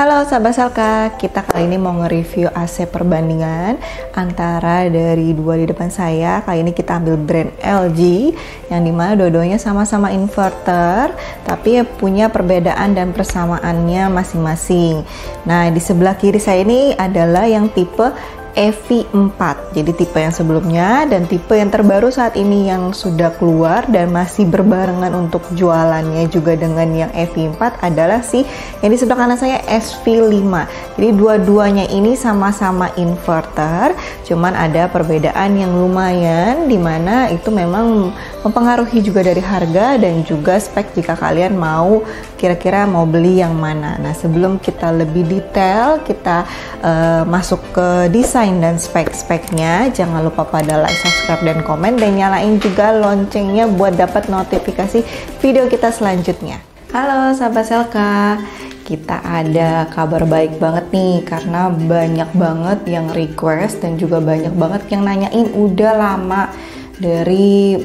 Halo sahabat Selka, kita kali ini mau nge-review AC perbandingan antara dari dua di depan saya. Kali ini kita ambil brand LG, yang dimana dua-duanya sama-sama inverter, tapi punya perbedaan dan persamaannya masing-masing. Nah, di sebelah kiri saya ini adalah yang tipe EV4, jadi tipe yang sebelumnya dan tipe yang terbaru saat ini yang sudah keluar dan masih berbarengan untuk jualannya juga dengan yang EV4 adalah yang di sebelah kanan saya SV5. Jadi dua-duanya ini sama-sama inverter, cuman ada perbedaan yang lumayan dimana itu memang mempengaruhi juga dari harga dan juga spek jika kalian mau kira-kira mau beli yang mana. Nah, sebelum kita lebih detail, kita masuk ke desain dan spek-speknya, jangan lupa pada like, subscribe, dan komen, dan nyalain juga loncengnya buat dapat notifikasi video kita selanjutnya. Halo sahabat Selka, kita ada kabar baik banget nih karena banyak banget yang request dan juga banyak banget yang nanyain udah lama dari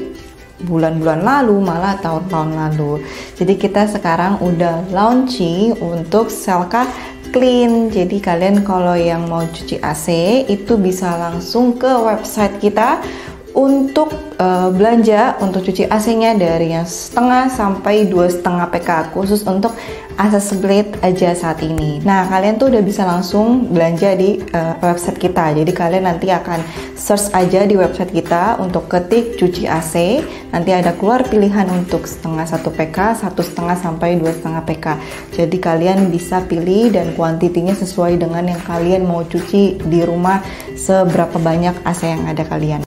bulan-bulan lalu, malah tahun-tahun lalu. Jadi kita sekarang udah launching untuk Selka Clean. Jadi kalian kalau yang mau cuci AC itu bisa langsung ke website kita untuk belanja untuk cuci AC-nya dari yang setengah sampai 2,5 PK khusus untuk AC split aja saat ini. Nah, kalian tuh udah bisa langsung belanja di website kita. Jadi kalian nanti akan search aja di website kita untuk ketik cuci AC. Nanti ada keluar pilihan untuk setengah 1 PK, 1,5 sampai 2,5 PK. Jadi kalian bisa pilih dan kuantitinya sesuai dengan yang kalian mau cuci di rumah, seberapa banyak AC yang ada kalian.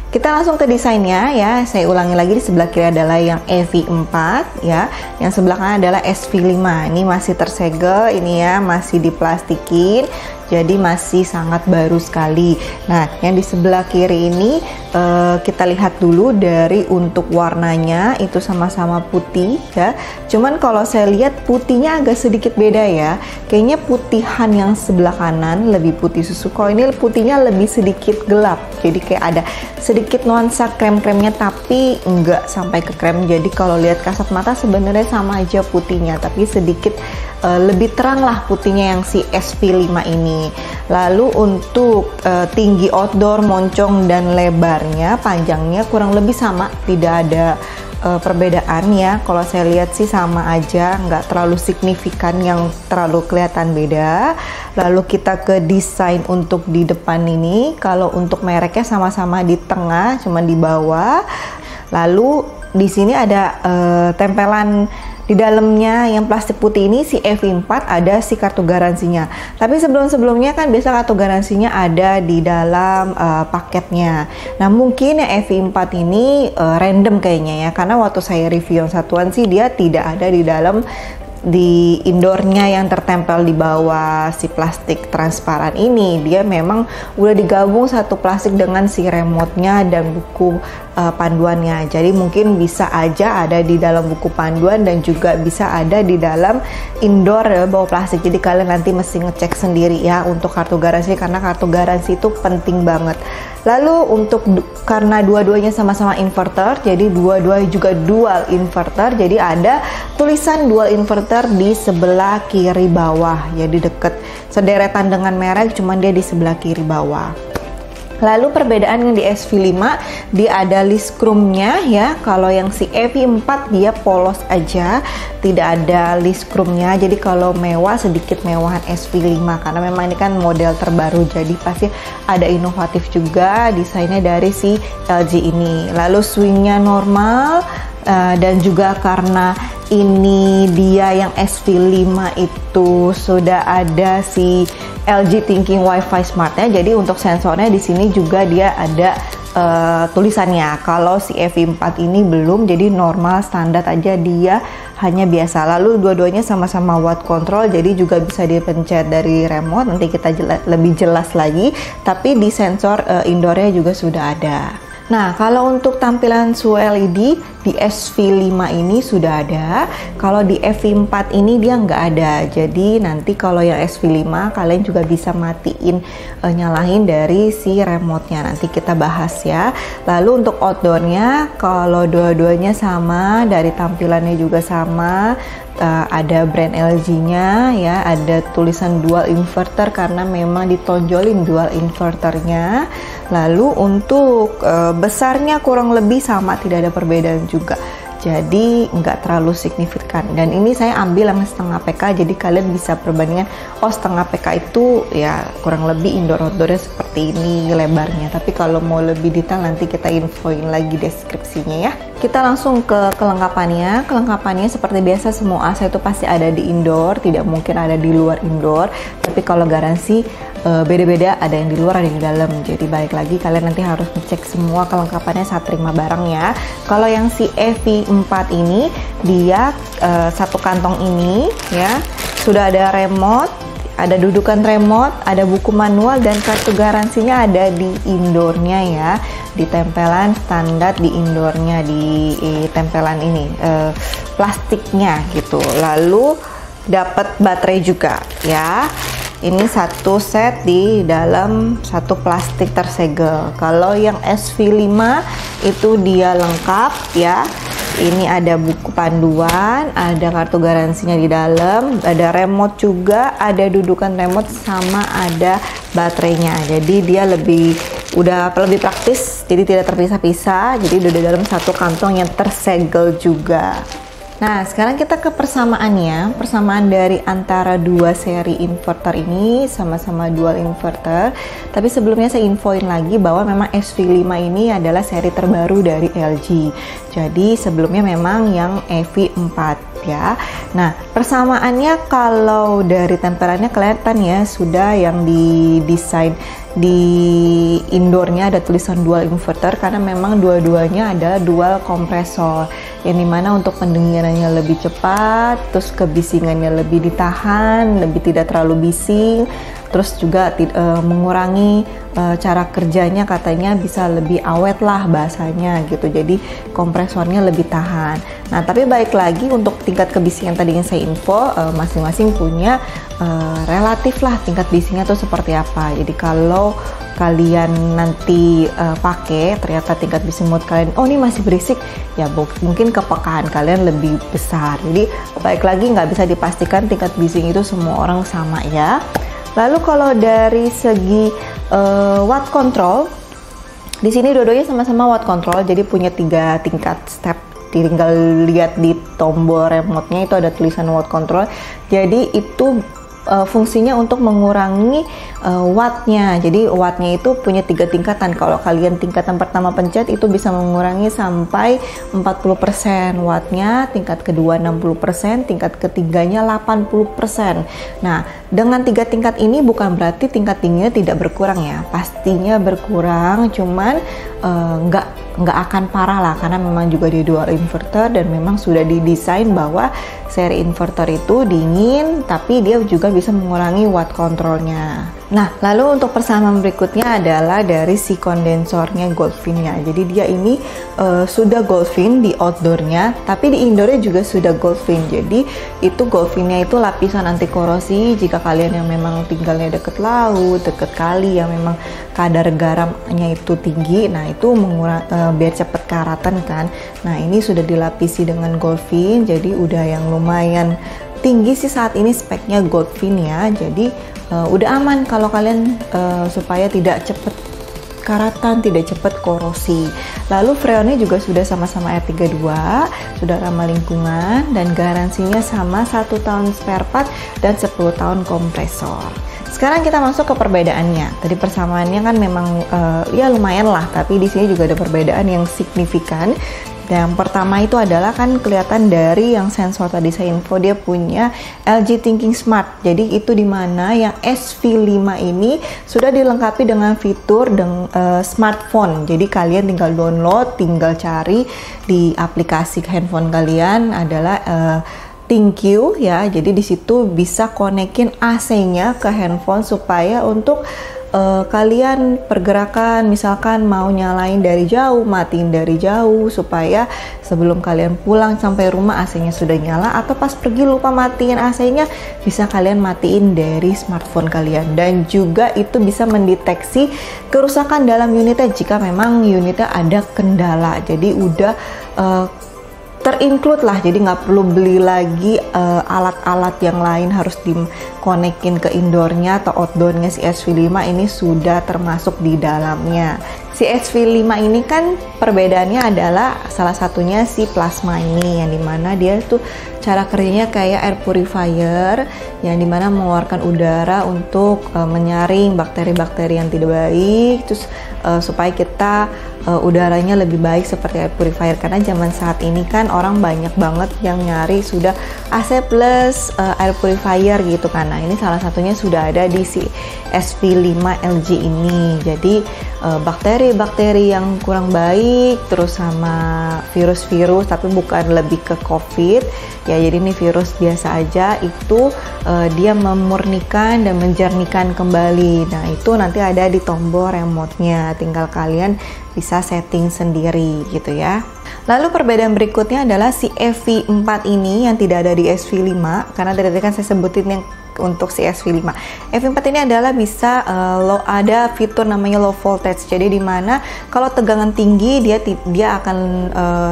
Kita langsung ke desainnya ya. Saya ulangi lagi, di sebelah kiri adalah yang EV4 ya. Yang sebelah kanan adalah SV5. Ini masih tersegel, ini ya, masih diplastikin. Jadi masih sangat baru sekali. Nah, yang di sebelah kiri ini kita lihat dulu dari untuk warnanya itu sama-sama putih ya. Cuman kalau saya lihat putihnya agak sedikit beda ya. Kayaknya putihan yang sebelah kanan lebih putih susu. Kalau ini putihnya lebih sedikit gelap. Jadi kayak ada sedikit nuansa krem-kremnya tapi enggak sampai ke krem. Jadi kalau lihat kasat mata sebenarnya sama aja putihnya, tapi sedikit lebih terang lah putihnya yang si SV5 ini. Lalu untuk tinggi outdoor, moncong, dan lebarnya, panjangnya kurang lebih sama, tidak ada perbedaan ya. Kalau saya lihat sih sama aja, nggak terlalu signifikan yang terlalu kelihatan beda. Lalu kita ke desain untuk di depan ini. Kalau untuk mereknya sama-sama di tengah, cuman di bawah. Lalu di sini ada tempelan di dalamnya yang plastik putih ini, si EV4 ada si kartu garansinya. Tapi sebelumnya kan biasa kartu garansinya ada di dalam paketnya. Nah, mungkin yang EV4 ini random kayaknya ya, karena waktu saya review yang satuan sih dia tidak ada di dalam di indoornya yang tertempel di bawah si plastik transparan ini. Dia memang udah digabung satu plastik dengan si remote-nya dan buku panduannya. Jadi mungkin bisa aja ada di dalam buku panduan dan juga bisa ada di dalam indoor bawah plastik. Jadi kalian nanti mesti ngecek sendiri ya untuk kartu garansi, karena kartu garansi itu penting banget. Lalu untuk karena dua-duanya sama-sama inverter, jadi dua-duanya juga dual inverter. Jadi ada tulisan dual inverter di sebelah kiri bawah, jadi deket sederetan dengan merek, cuman dia di sebelah kiri bawah. Lalu perbedaan yang di SV5, dia ada list chrome-nya ya. Kalau yang si EV4 dia polos aja, tidak ada list chrome-nya. Jadi kalau mewah, sedikit mewahan SV5 karena memang ini kan model terbaru, jadi pasti ada inovatif juga desainnya dari si LG ini. Lalu swingnya normal, dan juga karena ini dia yang SV5 itu sudah ada si LG Thinking Wi-Fi Smart-nya. Jadi untuk sensornya di sini juga dia ada tulisannya. Kalau si EV4 ini belum, jadi normal standar aja, dia hanya biasa. Lalu dua-duanya sama-sama watt control, jadi juga bisa dipencet dari remote. Nanti kita lebih jelas lagi. Tapi di sensor indoornya juga sudah ada. Nah, kalau untuk tampilan suhu LED, di SV5 ini sudah ada, kalau di EV4 ini dia nggak ada. Jadi nanti kalau yang SV5 kalian juga bisa matiin, nyalain dari si remote-nya, nanti kita bahas ya. Lalu untuk outdoornya, kalau dua-duanya sama, dari tampilannya juga sama, ada brand LG-nya ya, ada tulisan dual inverter karena memang ditonjolin dual inverternya. Lalu untuk besarnya kurang lebih sama, tidak ada perbedaan juga, jadi nggak terlalu signifikan. Dan ini saya ambil yang setengah PK, jadi kalian bisa perbandingan, oh setengah PK itu ya kurang lebih indoor outdoornya seperti ini lebarnya. Tapi kalau mau lebih detail nanti kita infoin lagi deskripsinya ya. Kita langsung ke kelengkapannya. Kelengkapannya seperti biasa, semua AC itu pasti ada di indoor, tidak mungkin ada di luar indoor. Tapi kalau garansi beda-beda, ada yang di luar, ada yang di dalam. Jadi balik lagi kalian nanti harus ngecek semua kelengkapannya saat terima barang ya. Kalau yang si EV4 ini dia satu kantong ini ya, sudah ada remote, ada dudukan remote, ada buku manual, dan kartu garansinya ada di indoornya ya, di tempelan standar di indoornya, di tempelan ini plastiknya gitu. Lalu dapat baterai juga ya. Ini satu set di dalam satu plastik tersegel. Kalau yang SV5 itu dia lengkap ya. Ini ada buku panduan, ada kartu garansinya di dalam, ada remote juga, ada dudukan remote, sama ada baterainya. Jadi dia lebih praktis, jadi tidak terpisah-pisah. Jadi udah di dalam satu kantong yang tersegel juga. Nah, sekarang kita ke persamaannya. Persamaan dari antara dua seri inverter ini sama-sama dual inverter. Tapi sebelumnya saya infoin lagi bahwa memang SV5 ini adalah seri terbaru dari LG. Jadi sebelumnya memang yang EV4 ya. Nah, persamaannya kalau dari tempelannya kelihatan ya, sudah yang didesain di indoornya ada tulisan dual inverter karena memang dua-duanya adalah dual kompresor, yang dimana untuk pendinginannya lebih cepat, terus kebisingannya lebih ditahan, lebih tidak terlalu bising, terus juga mengurangi cara kerjanya, katanya bisa lebih awet lah bahasanya gitu, jadi kompresornya lebih tahan. Nah, tapi balik lagi untuk tingkat kebisingan tadi yang saya info, masing-masing punya relatif lah tingkat bisingnya tuh seperti apa. Jadi kalau kalian nanti pakai ternyata tingkat bising mood kalian, oh ini masih berisik ya, mungkin kepekaan kalian lebih besar. Jadi balik lagi nggak bisa dipastikan tingkat bising itu semua orang sama ya. Lalu kalau dari segi watt control, di sini dua-duanya sama-sama watt control, jadi punya 3 tingkat step. Tinggal lihat di tombol remote-nya itu ada tulisan watt control. Jadi itu fungsinya untuk mengurangi wattnya. Jadi wattnya itu punya 3 tingkatan. Kalau kalian tingkatan pertama pencet itu bisa mengurangi sampai 40% wattnya, tingkat kedua 60%, tingkat ketiganya 80%. Nah, dengan 3 tingkat ini bukan berarti tingkat dinginnya tidak berkurang ya. Pastinya berkurang, cuman nggak akan parah lah, karena memang juga di dual inverter dan memang sudah didesain bahwa seri inverter itu dingin tapi dia juga bisa mengurangi watt kontrolnya. Nah, lalu untuk persamaan berikutnya adalah dari si kondensornya Goldfin-nya. Jadi dia ini sudah Goldfin di outdoornya, tapi di indoornya juga sudah Goldfin. Jadi itu Goldfin-nya itu lapisan anti korosi jika kalian yang memang tinggalnya deket laut, deket kali, yang memang kadar garamnya itu tinggi, nah itu biar cepet karatan kan. Nah, ini sudah dilapisi dengan Goldfin, jadi udah yang lumayan tinggi sih saat ini speknya Goldfin ya. Jadi udah aman kalau kalian supaya tidak cepet karatan, tidak cepet korosi. Lalu freonnya juga sudah sama-sama R32, sudah ramah lingkungan, dan garansinya sama 1 tahun spare part dan 10 tahun kompresor. Sekarang kita masuk ke perbedaannya. Tadi persamaannya kan memang ya lumayan lah, tapi di sini juga ada perbedaan yang signifikan. Yang pertama itu adalah kan kelihatan dari yang sensor tadi saya info, dia punya LG Thinking Smart. Jadi itu dimana yang SV5 ini sudah dilengkapi dengan fitur smartphone. Jadi kalian tinggal download, tinggal cari di aplikasi handphone kalian adalah ThinQ ya. Jadi di situ bisa konekin AC-nya ke handphone supaya untuk kalian pergerakan, misalkan mau nyalain dari jauh, matiin dari jauh, supaya sebelum kalian pulang sampai rumah AC-nya sudah nyala, atau pas pergi lupa matiin AC-nya, bisa kalian matiin dari smartphone kalian. Dan juga itu bisa mendeteksi kerusakan dalam unitnya jika memang unitnya ada kendala. Jadi udah terinclude lah, jadi nggak perlu beli lagi alat-alat yang lain harus dikonekin ke indoornya atau outdoornya. Si SV5 ini sudah termasuk di dalamnya. Si SV5 ini kan perbedaannya adalah salah satunya si plasma ini, yang dimana dia tuh cara kerjanya kayak air purifier, yang dimana mengeluarkan udara untuk menyaring bakteri-bakteri yang tidak baik, terus supaya kita udaranya lebih baik seperti air purifier. Karena zaman saat ini kan orang banyak banget yang nyari sudah AC plus air purifier gitu kan. Nah ini salah satunya sudah ada di si SV5 LG ini. Jadi bakteri-bakteri yang kurang baik, terus sama virus-virus, tapi bukan lebih ke COVID ya, jadi ini virus biasa aja, itu dia memurnikan dan menjernihkan kembali. Nah itu nanti ada di tombol remote-nya, tinggal kalian bisa setting sendiri gitu ya. Lalu perbedaan berikutnya adalah si EV4 ini yang tidak ada di SV5, karena tadi kan saya sebutin yang untuk si SV5. EV4 ini adalah bisa ada fitur namanya low voltage. Jadi dimana kalau tegangan tinggi dia akan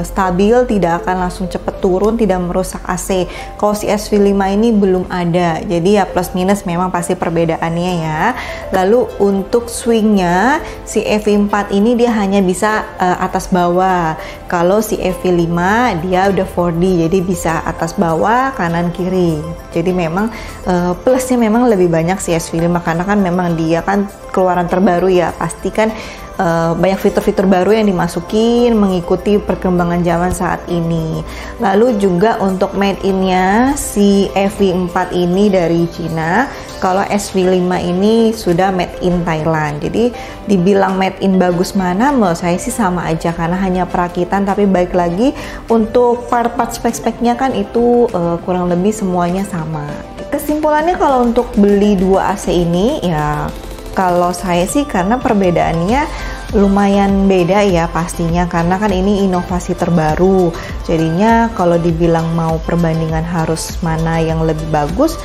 stabil, tidak akan langsung cepet turun, tidak merusak AC. Kalau si SV5 ini belum ada. Jadi ya plus minus memang pasti perbedaannya ya. Lalu untuk swingnya si EV4 ini dia hanya bisa atas bawah. Kalau si EV5 dia udah 4D, jadi bisa atas bawah, kanan kiri. Jadi memang plusnya memang lebih banyak si SV5, karena kan memang dia kan keluaran terbaru ya, pasti kan banyak fitur-fitur baru yang dimasukin mengikuti perkembangan zaman saat ini. Lalu juga untuk made in-nya si EV4 ini dari Cina, kalau SV5 ini sudah made in Thailand. Jadi dibilang made in bagus mana, menurut saya sih sama aja, karena hanya perakitan, tapi baik lagi untuk part-part spek-speknya kan itu kurang lebih semuanya sama. Kesimpulannya kalau untuk beli dua AC ini ya, kalau saya sih karena perbedaannya lumayan beda ya pastinya, karena kan ini inovasi terbaru. Jadinya kalau dibilang mau perbandingan harus mana yang lebih bagus,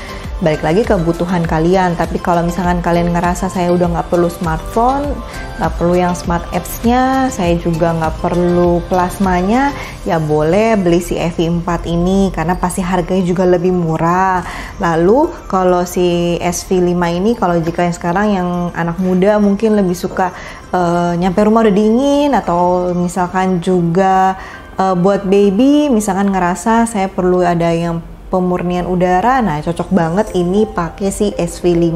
balik lagi kebutuhan kalian. Tapi kalau misalkan kalian ngerasa saya udah nggak perlu smartphone, nggak perlu yang smart apps-nya, saya juga nggak perlu plasmanya, ya boleh beli si EV4 ini karena pasti harganya juga lebih murah. Lalu kalau si SV5 ini, kalau jika yang sekarang yang anak muda mungkin lebih suka nyampe rumah udah dingin, atau misalkan juga buat baby misalkan ngerasa saya perlu ada yang pemurnian udara, nah cocok banget ini pakai si SV5.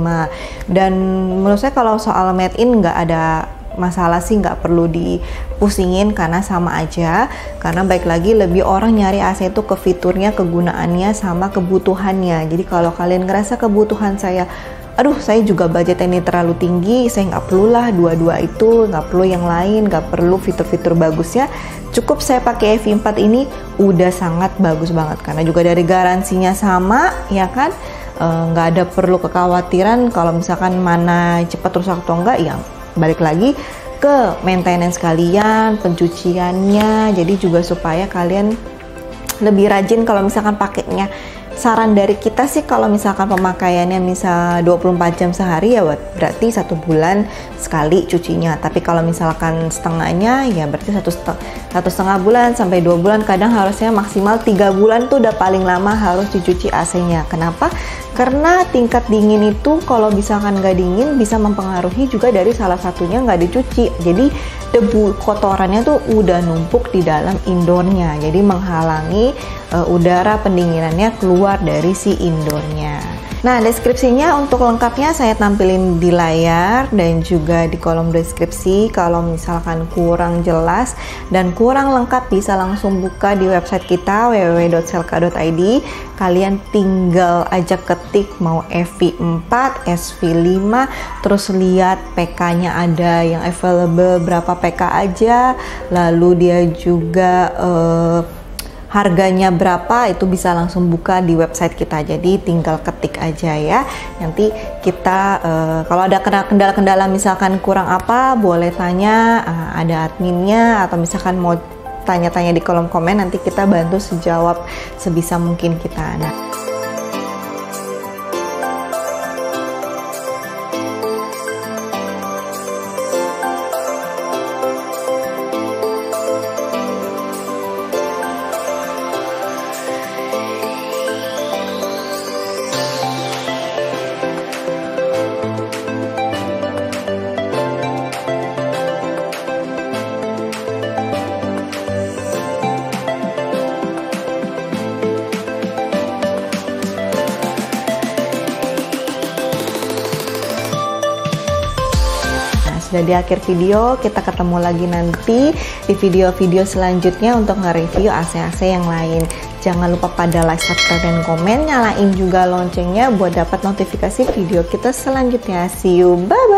Dan menurut saya kalau soal made in nggak ada masalah sih, nggak perlu dipusingin karena sama aja. Karena baik lagi lebih orang nyari AC itu ke fiturnya, kegunaannya, sama kebutuhannya. Jadi kalau kalian ngerasa kebutuhan saya, aduh saya juga budget ini terlalu tinggi, saya nggak perlu lah dua-dua itu, nggak perlu yang lain, nggak perlu fitur-fitur bagusnya, cukup saya pakai EV4 ini udah sangat bagus banget. Karena juga dari garansinya sama ya kan, nggak ada perlu kekhawatiran kalau misalkan mana cepat rusak atau enggak, ya balik lagi ke maintenance kalian, pencuciannya. Jadi juga supaya kalian lebih rajin kalau misalkan pakainya. Saran dari kita sih kalau misalkan pemakaiannya misal 24 jam sehari ya berarti 1 bulan sekali cucinya. Tapi kalau misalkan setengahnya ya berarti satu setengah bulan sampai 2 bulan. Kadang harusnya maksimal 3 bulan tuh udah paling lama harus dicuci AC-nya. Kenapa? Karena tingkat dingin itu kalau misalkan nggak dingin bisa mempengaruhi juga dari salah satunya nggak dicuci. Jadi debu kotorannya tuh udah numpuk di dalam indoornya. Jadi menghalangi udara pendinginannya keluar dari si indoornya. Nah, deskripsinya untuk lengkapnya saya tampilin di layar dan juga di kolom deskripsi. Kalau misalkan kurang jelas dan kurang lengkap bisa langsung buka di website kita www.selka.id. Kalian tinggal aja ketik mau EV4, SV5, terus lihat PK-nya ada yang available berapa PK aja. Lalu dia juga harganya berapa itu bisa langsung buka di website kita, jadi tinggal ketik aja ya. Nanti kita kalau ada kendala-kendala misalkan kurang apa boleh tanya, ada adminnya, atau misalkan mau tanya-tanya di kolom komen, nanti kita bantu sejawab sebisa mungkin kita. Sudah di akhir video, kita ketemu lagi nanti di video-video selanjutnya untuk nge-review AC-AC yang lain. Jangan lupa pada like, subscribe, dan komen, nyalain juga loncengnya buat dapat notifikasi video kita selanjutnya. See you, bye-bye!